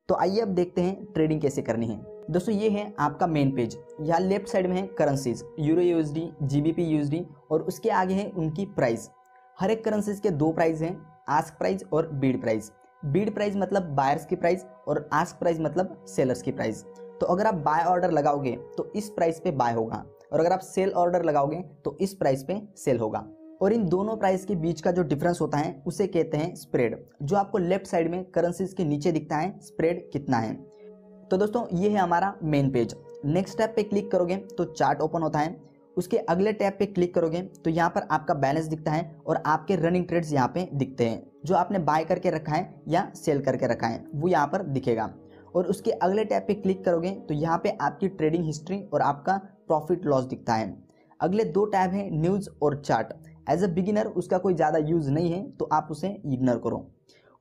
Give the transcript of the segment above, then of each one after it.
तो आइए अब देखते हैं ट्रेडिंग कैसे करनी है। दोस्तों ये है आपका मेन पेज। यहाँ लेफ्ट साइड में है currencies, euro USD, GBP USD और उसके आगे है उनकी प्राइस। हर एक करेंसीज के दो प्राइस हैं, आस्क प्राइस और बीड प्राइस। बीड प्राइस मतलब बायर्स की प्राइस और आस्क प्राइस मतलब सेलर्स की प्राइस। तो अगर आप बाय ऑर्डर लगाओगे तो इस प्राइस पे बाय होगा और अगर आप सेल ऑर्डर लगाओगे तो इस प्राइस पे सेल होगा। और इन दोनों प्राइस के बीच का जो डिफरेंस होता है उसे कहते हैं स्प्रेड, जो आपको लेफ्ट साइड में करेंसीज के नीचे दिखता है स्प्रेड कितना है। तो दोस्तों ये है हमारा मेन पेज। नेक्स्ट टैब पे क्लिक करोगे तो चार्ट ओपन होता है। उसके अगले टैब पे क्लिक करोगे तो यहाँ पर आपका बैलेंस दिखता है और आपके रनिंग ट्रेड्स यहाँ पे दिखते हैं। जो आपने बाय करके रखा है या सेल करके रखा है वो यहाँ पर दिखेगा। और उसके अगले टैब पे क्लिक करोगे तो यहाँ पे आपकी ट्रेडिंग हिस्ट्री और आपका प्रॉफिट लॉस दिखता है। अगले दो टैब है न्यूज़ और चार्ट। एज अ बिगिनर उसका कोई ज़्यादा यूज़ नहीं है तो आप उसे इग्नोर करो।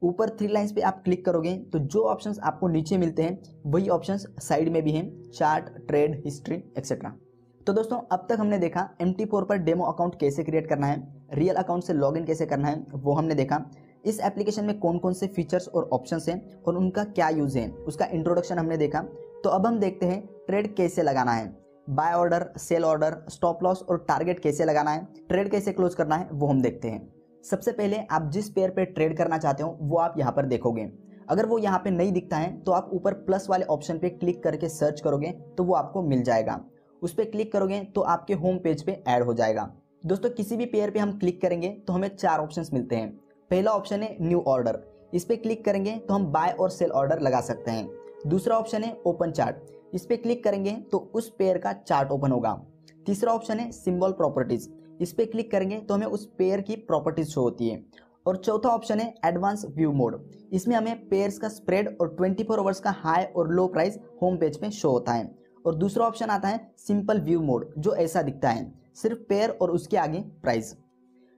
ऊपर थ्री लाइंस पे आप क्लिक करोगे तो जो ऑप्शंस आपको नीचे मिलते हैं वही ऑप्शंस साइड में भी हैं, चार्ट, ट्रेड, हिस्ट्री एक्सेट्रा। तो दोस्तों अब तक हमने देखा MT4 पर डेमो अकाउंट कैसे क्रिएट करना है, रियल अकाउंट से लॉगिन कैसे करना है वो हमने देखा। इस एप्लीकेशन में कौन कौन से फीचर्स और ऑप्शंस हैं और उनका क्या यूज़ है उसका इंट्रोडक्शन हमने देखा। तो अब हम देखते हैं ट्रेड कैसे लगाना है, buy order, sell order, stop loss और टारगेट कैसे लगाना है, ट्रेड कैसे क्लोज करना है वो हम देखते हैं। सबसे पहले आप जिस पेयर पे ट्रेड करना चाहते हो वो आप यहाँ पर देखोगे। अगर वो यहाँ पे नहीं दिखता है तो आप ऊपर प्लस वाले ऑप्शन पे क्लिक करके सर्च करोगे तो वो आपको मिल जाएगा। उस पर क्लिक करोगे तो आपके होम पेज पे ऐड हो जाएगा। दोस्तों किसी भी पेयर पे हम क्लिक करेंगे तो हमें चार ऑप्शंस मिलते हैं। पहला ऑप्शन है न्यू ऑर्डर, इस पे क्लिक करेंगे तो हम बाय और सेल ऑर्डर लगा सकते हैं। दूसरा ऑप्शन है ओपन चार्ट, इस पे क्लिक करेंगे तो उस पेयर का चार्ट ओपन होगा। तीसरा ऑप्शन है सिंबल प्रॉपर्टीज, इस पे क्लिक करेंगे तो हमें उस पेयर की प्रॉपर्टीज शो होती है। और चौथा ऑप्शन है एडवांस व्यू मोड, इसमें हमें पेयर्स का स्प्रेड और 24 आवर्स का हाई और लो प्राइस होम पेज पे शो होता है। और दूसरा ऑप्शन आता है सिंपल व्यू मोड, जो ऐसा दिखता है, सिर्फ पेयर और उसके आगे प्राइस।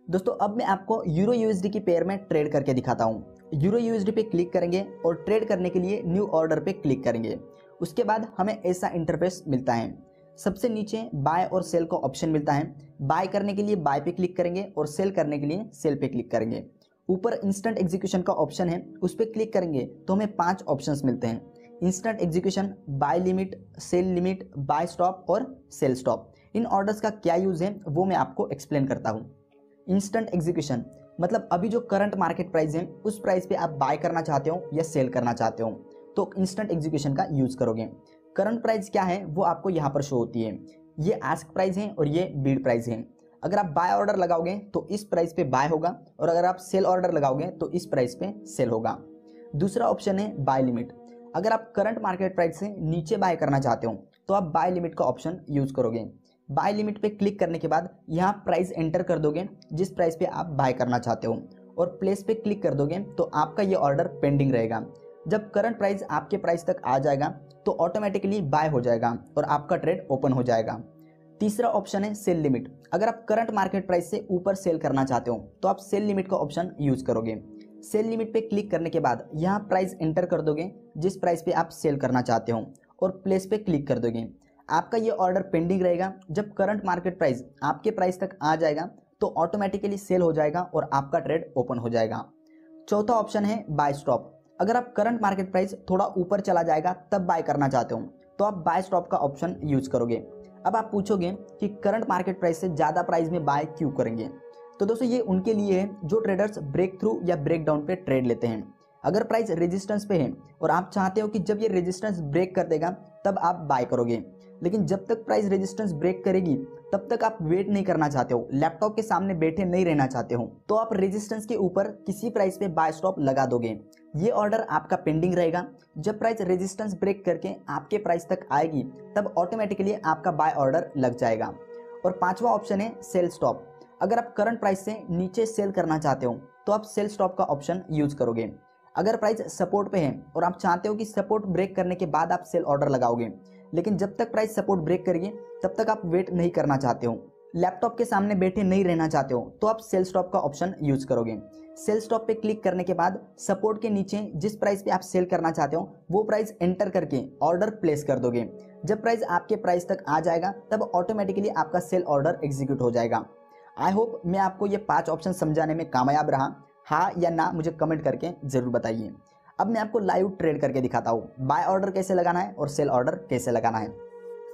दोस्तों अब मैं आपको यूरो यूएसडी की पेयर में ट्रेड करके दिखाता हूँ। यूरो यूएसडी पे क्लिक करेंगे और ट्रेड करने के लिए न्यू ऑर्डर पे क्लिक करेंगे। उसके बाद हमें ऐसा इंटरफेस मिलता है। सबसे नीचे बाय और सेल का ऑप्शन मिलता है। बाय करने के लिए बाय पे क्लिक करेंगे और सेल करने के लिए सेल पे क्लिक करेंगे। ऊपर इंस्टेंट एग्जीक्यूशन का ऑप्शन है, उस पर क्लिक करेंगे तो हमें 5 ऑप्शंस मिलते हैं। Instant execution, buy limit, sell limit, buy stop और सेल स्टॉप। इन ऑर्डर्स का क्या यूज है वो मैं आपको एक्सप्लेन करता हूँ। इंस्टेंट एग्जीक्यूशन मतलब अभी जो करंट मार्केट प्राइस है उस प्राइस पे आप बाय करना चाहते हो या सेल करना चाहते हो तो इंस्टेंट एग्जीक्यूशन का यूज करोगे। करंट प्राइस क्या है वो आपको यहाँ पर शो होती है। ये आस्क प्राइस है और ये बीड प्राइस है। अगर आप बाय ऑर्डर लगाओगे तो इस प्राइस पे बाय होगा और अगर आप सेल ऑर्डर लगाओगे तो इस प्राइस पे सेल होगा। दूसरा ऑप्शन है बाय लिमिट, अगर आप करंट मार्केट प्राइस से नीचे बाय करना चाहते हो तो आप बाय लिमिट का ऑप्शन यूज करोगे। बाय लिमिट पे क्लिक करने के बाद यहाँ प्राइस एंटर कर दोगे जिस प्राइस पे आप बाय करना चाहते हो और प्लेस पे क्लिक कर दोगे तो आपका ये ऑर्डर पेंडिंग रहेगा। जब करंट प्राइस आपके प्राइस तक आ जाएगा तो ऑटोमेटिकली बाय हो जाएगा और आपका ट्रेड ओपन हो जाएगा। तीसरा ऑप्शन है सेल लिमिट, अगर आप करंट मार्केट प्राइस से ऊपर सेल करना चाहते हो तो आप सेल लिमिट का ऑप्शन यूज करोगे। सेल लिमिट पे क्लिक करने के बाद यहाँ प्राइस एंटर कर दोगे जिस प्राइस पे आप सेल करना चाहते हो और प्लेस पे क्लिक कर दोगे। आपका ये ऑर्डर पेंडिंग रहेगा। जब करंट मार्केट प्राइस आपके प्राइस तक आ जाएगा तो ऑटोमेटिकली सेल हो जाएगा और आपका ट्रेड ओपन हो जाएगा। चौथा ऑप्शन है बाय स्टॉप, अगर आप करंट मार्केट प्राइस थोड़ा ऊपर चला जाएगा तब बाय करना चाहते हो तो आप बाय स्टॉप का ऑप्शन यूज करोगे। अब आप पूछोगे कि करंट मार्केट प्राइस से ज़्यादा प्राइस में बाय क्यों करेंगे, तो दोस्तों ये उनके लिए है जो ट्रेडर्स ब्रेक थ्रू या ब्रेक डाउन पे ट्रेड लेते हैं। अगर प्राइस रेजिस्टेंस पे है और आप चाहते हो कि जब ये रेजिस्टेंस ब्रेक कर देगा तब आप बाय करोगे, लेकिन जब तक प्राइस रेजिस्टेंस ब्रेक करेगी तब तक आप वेट नहीं करना चाहते हो, लैपटॉप के सामने बैठे नहीं रहना चाहते हो, तो आप रेजिस्टेंस के ऊपर किसी प्राइस पे बाय स्टॉप लगा दोगे। ये ऑर्डर आपका पेंडिंग रहेगा। जब प्राइस रेजिस्टेंस ब्रेक करके आपके प्राइस तक आएगी तब ऑटोमेटिकली आपका बाय ऑर्डर लग जाएगा। और पांचवा ऑप्शन है सेल स्टॉप, अगर आप करंट प्राइस से नीचे सेल करना चाहते हो तो आप सेल स्टॉप का ऑप्शन यूज करोगे। अगर प्राइस सपोर्ट पे है और आप चाहते हो कि सपोर्ट ब्रेक करने के बाद आप सेल ऑर्डर लगाओगे, लेकिन जब तक प्राइस सपोर्ट ब्रेक करेगी तब तक आप वेट नहीं करना चाहते हो, लैपटॉप के सामने बैठे नहीं रहना चाहते हो, तो आप सेल स्टॉप का ऑप्शन यूज करोगे। सेल स्टॉप पे क्लिक करने के बाद सपोर्ट के नीचे जिस प्राइस पे आप सेल करना चाहते हो वो प्राइस एंटर करके ऑर्डर प्लेस कर दोगे। जब प्राइस आपके प्राइस तक आ जाएगा तब ऑटोमेटिकली आपका सेल ऑर्डर एग्जीक्यूट हो जाएगा। आई होप मैं आपको ये 5 ऑप्शन समझाने में कामयाब रहा। हाँ या ना मुझे कमेंट करके जरूर बताइए। अब मैं आपको लाइव ट्रेड करके दिखाता हूँ बाय ऑर्डर कैसे लगाना है और सेल ऑर्डर कैसे लगाना है।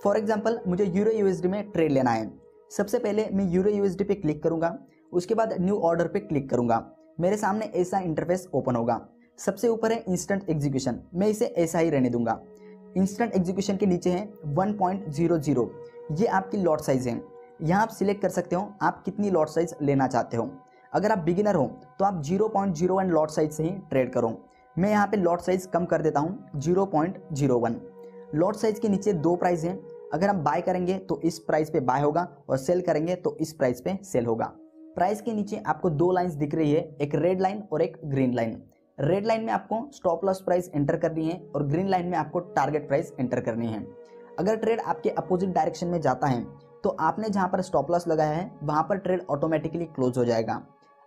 फॉर एग्जाम्पल मुझे यूरो यूएसडी में ट्रेड लेना है। सबसे पहले मैं यूरो यूएसडी पे क्लिक करूंगा, उसके बाद न्यू ऑर्डर पे क्लिक करूंगा। मेरे सामने ऐसा इंटरफेस ओपन होगा। सबसे ऊपर है इंस्टेंट एग्जीक्यूशन, मैं इसे ऐसा ही रहने दूंगा। इंस्टेंट एग्जीक्यूशन के नीचे है 1.00, ये आपकी लॉट साइज है। यहाँ आप सिलेक्ट कर सकते हो आप कितनी लॉट साइज लेना चाहते हो। अगर आप बिगिनर हो तो आप 0.01 लॉट साइज से ही ट्रेड करो। मैं यहाँ पे लॉट साइज कम कर देता हूँ 0.01। लॉट साइज के नीचे दो प्राइस हैं। अगर हम बाय करेंगे तो इस प्राइस पे बाय होगा और सेल करेंगे तो इस प्राइस पे सेल होगा। प्राइस के नीचे आपको दो लाइंस दिख रही है, एक रेड लाइन और एक ग्रीन लाइन। रेड लाइन में आपको स्टॉप लॉस प्राइस एंटर करनी है और ग्रीन लाइन में आपको टारगेट प्राइस एंटर करनी है। अगर ट्रेड आपके अपोजिट डायरेक्शन में जाता है तो आपने जहां पर स्टॉप लॉस लगाया है वहां पर ट्रेड ऑटोमेटिकली क्लोज हो जाएगा।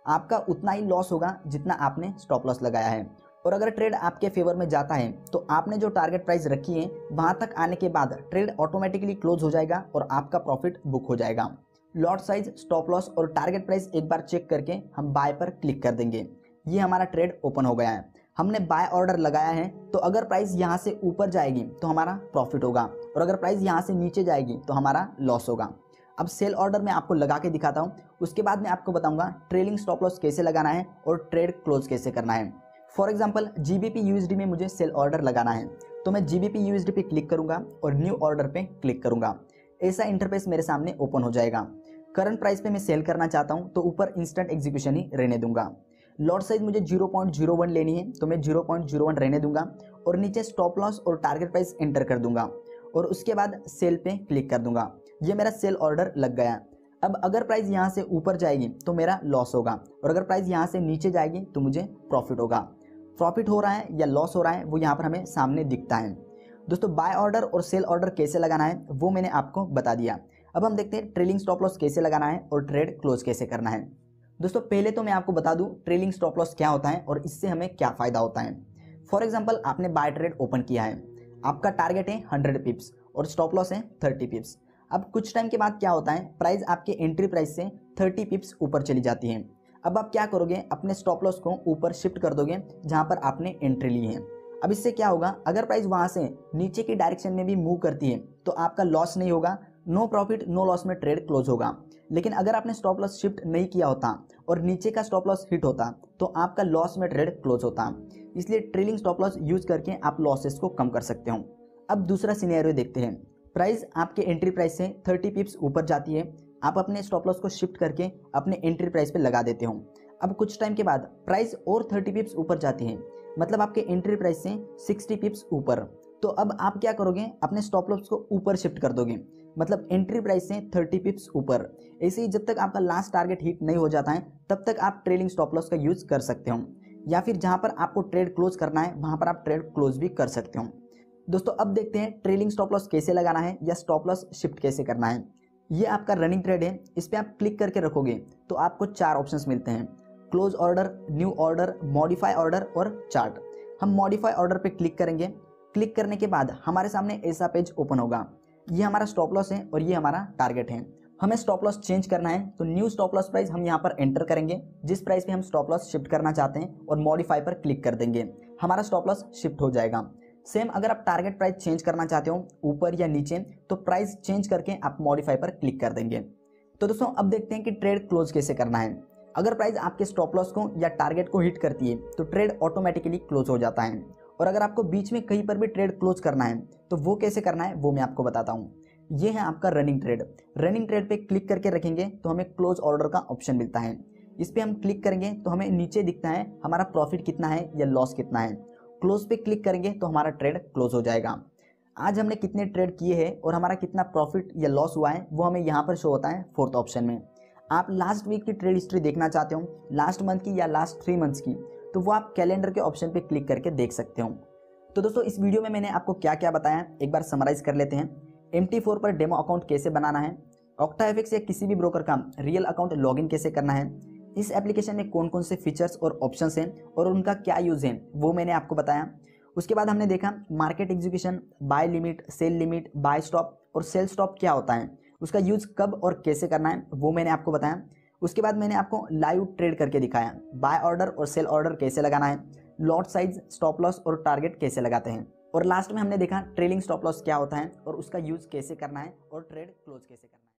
आपका उतना ही लॉस होगा जितना आपने स्टॉप लॉस लगाया है। और अगर ट्रेड आपके फेवर में जाता है तो आपने जो टारगेट प्राइस रखी है वहां तक आने के बाद ट्रेड ऑटोमेटिकली क्लोज हो जाएगा और आपका प्रॉफिट बुक हो जाएगा। लॉट साइज, स्टॉप लॉस और टारगेट प्राइस एक बार चेक करके हम बाय पर क्लिक कर देंगे। ये हमारा ट्रेड ओपन हो गया है। हमने बाय ऑर्डर लगाया है तो अगर प्राइस यहाँ से ऊपर जाएगी तो हमारा प्रॉफिट होगा और अगर प्राइस यहाँ से नीचे जाएगी तो हमारा लॉस होगा। अब सेल ऑर्डर मैं आपको लगा के दिखाता हूँ, उसके बाद मैं आपको बताऊंगा ट्रेलिंग स्टॉप लॉस कैसे लगाना है और ट्रेड क्लोज कैसे करना है। फॉर एग्जाम्पल GBP USD में मुझे सेल ऑर्डर लगाना है तो मैं GBP USD पे क्लिक करूंगा और न्यू ऑर्डर पे क्लिक करूंगा। ऐसा इंटरफेस मेरे सामने ओपन हो जाएगा। करंट प्राइस पे मैं सेल करना चाहता हूं तो ऊपर इंस्टेंट एग्जीक्यूशन ही रहने दूंगा। लॉट साइज मुझे 0.01 लेनी है तो मैं 0.01 रहने दूंगा और नीचे स्टॉप लॉस और टारगेट प्राइस एंटर कर दूंगा और उसके बाद सेल पे क्लिक कर दूंगा। ये मेरा सेल ऑर्डर लग गया। अब अगर प्राइस यहाँ से ऊपर जाएगी तो मेरा लॉस होगा और अगर प्राइस यहाँ से नीचे जाएगी तो मुझे प्रॉफिट होगा। प्रॉफिट हो रहा है या लॉस हो रहा है वो यहाँ पर हमें सामने दिखता है। दोस्तों बाय ऑर्डर और सेल ऑर्डर कैसे लगाना है वो मैंने आपको बता दिया। अब हम देखते हैं ट्रेलिंग स्टॉप लॉस कैसे लगाना है और ट्रेड क्लोज कैसे करना है। दोस्तों पहले तो मैं आपको बता दूं ट्रेलिंग स्टॉप लॉस क्या होता है और इससे हमें क्या फायदा होता है। फॉर एग्जांपल आपने बाय ट्रेड ओपन किया है, आपका टारगेट है 100 पिप्स और स्टॉप लॉस है 30 पिप्स। अब कुछ टाइम के बाद क्या होता है, प्राइस आपके एंट्री प्राइस से 30 पिप्स ऊपर चली जाती है। अब आप क्या करोगे, अपने स्टॉप लॉस को ऊपर शिफ्ट कर दोगे जहां पर आपने एंट्री ली है। अब इससे क्या होगा, अगर प्राइस वहां से नीचे की डायरेक्शन में भी मूव करती है तो आपका लॉस नहीं होगा, नो प्रॉफिट नो लॉस में ट्रेड क्लोज होगा। लेकिन अगर आपने स्टॉप लॉस शिफ्ट नहीं किया होता और नीचे का स्टॉप लॉस हिट होता तो आपका लॉस में ट्रेड क्लोज होता। इसलिए ट्रेलिंग स्टॉप लॉस यूज करके आप लॉसेस को कम कर सकते हो। अब दूसरा सिनेरियो देखते हैं। प्राइस आपके एंट्री प्राइस से 30 पिप्स ऊपर जाती है, आप अपने स्टॉप लॉस को शिफ्ट करके अपने एंट्री प्राइस पे लगा देते हो। अब कुछ टाइम के बाद प्राइस और 30 पिप्स ऊपर जाती है, मतलब आपके एंट्री प्राइस से 60 पिप्स ऊपर। तो अब आप क्या करोगे, अपने स्टॉप लॉस को ऊपर शिफ्ट कर दोगे, मतलब एंट्री प्राइस से 30 पिप्स ऊपर। ऐसे ही जब तक आपका लास्ट टारगेट हिट नहीं हो जाता है तब तक आप ट्रेलिंग स्टॉप लॉस का यूज कर सकते हो, या फिर जहां पर आपको ट्रेड क्लोज करना है वहां पर आप ट्रेड क्लोज भी कर सकते हो। दोस्तों अब देखते हैं ट्रेलिंग स्टॉप लॉस कैसे लगाना है या स्टॉप लॉस शिफ्ट कैसे करना है। ये आपका रनिंग ट्रेड है, इस पर आप क्लिक करके रखोगे तो आपको 4 ऑप्शंस मिलते हैं, close order, new order, modify order और चार्ट। हम मॉडिफाई ऑर्डर पे क्लिक करेंगे। क्लिक करने के बाद हमारे सामने ऐसा पेज ओपन होगा। ये हमारा स्टॉप लॉस है और ये हमारा टारगेट है। हमें स्टॉप लॉस चेंज करना है तो न्यू स्टॉप लॉस प्राइस हम यहाँ पर एंटर करेंगे, जिस प्राइस पे हम स्टॉप लॉस शिफ्ट करना चाहते हैं, और मॉडिफाई पर क्लिक कर देंगे, हमारा स्टॉप लॉस शिफ्ट हो जाएगा। सेम अगर आप टारगेट प्राइस चेंज करना चाहते हो ऊपर या नीचे तो प्राइस चेंज करके आप मॉडिफाई पर क्लिक कर देंगे। तो दोस्तों अब देखते हैं कि ट्रेड क्लोज कैसे करना है। अगर प्राइस आपके स्टॉप लॉस को या टारगेट को हिट करती है तो ट्रेड ऑटोमेटिकली क्लोज हो जाता है, और अगर आपको बीच में कहीं पर भी ट्रेड क्लोज करना है तो वो कैसे करना है वो मैं आपको बताता हूँ। ये है आपका रनिंग ट्रेड। रनिंग ट्रेड पे क्लिक करके रखेंगे तो हमें क्लोज ऑर्डर का ऑप्शन मिलता है। इस पर हम क्लिक करेंगे तो हमें नीचे दिखता है हमारा प्रॉफिट कितना है या लॉस कितना है। क्लोज पे क्लिक करेंगे तो हमारा ट्रेड क्लोज हो जाएगा। आज हमने कितने ट्रेड किए हैं और हमारा कितना प्रॉफिट या लॉस हुआ है वो हमें यहाँ पर शो होता है 4th ऑप्शन में। आप लास्ट वीक की ट्रेड हिस्ट्री देखना चाहते हो, लास्ट मंथ की या लास्ट 3 मंथ्स की, तो वो आप कैलेंडर के ऑप्शन पे क्लिक करके देख सकते हो। तो दोस्तों इस वीडियो में मैंने आपको क्या क्या बताया एक बार समराइज कर लेते हैं। MT4 पर डेमो अकाउंट कैसे बनाना है, OctaFX या किसी भी ब्रोकर का रियल अकाउंट लॉगिन कैसे करना है, इस एप्लीकेशन में कौन कौन से फीचर्स और ऑप्शंस हैं और उनका क्या यूज़ है वो मैंने आपको बताया। उसके बाद हमने देखा market execution, buy limit, sell limit, buy stop और सेल स्टॉप क्या होता है, उसका यूज़ कब और कैसे करना है वो मैंने आपको बताया। उसके बाद मैंने आपको लाइव ट्रेड करके दिखाया, बाय ऑर्डर और सेल ऑर्डर कैसे लगाना है, लॉट साइज, स्टॉप लॉस और टारगेट कैसे लगाते हैं, और लास्ट में हमने देखा ट्रेलिंग स्टॉप लॉस क्या होता है और उसका यूज़ कैसे करना है और ट्रेड क्लोज कैसे करना है।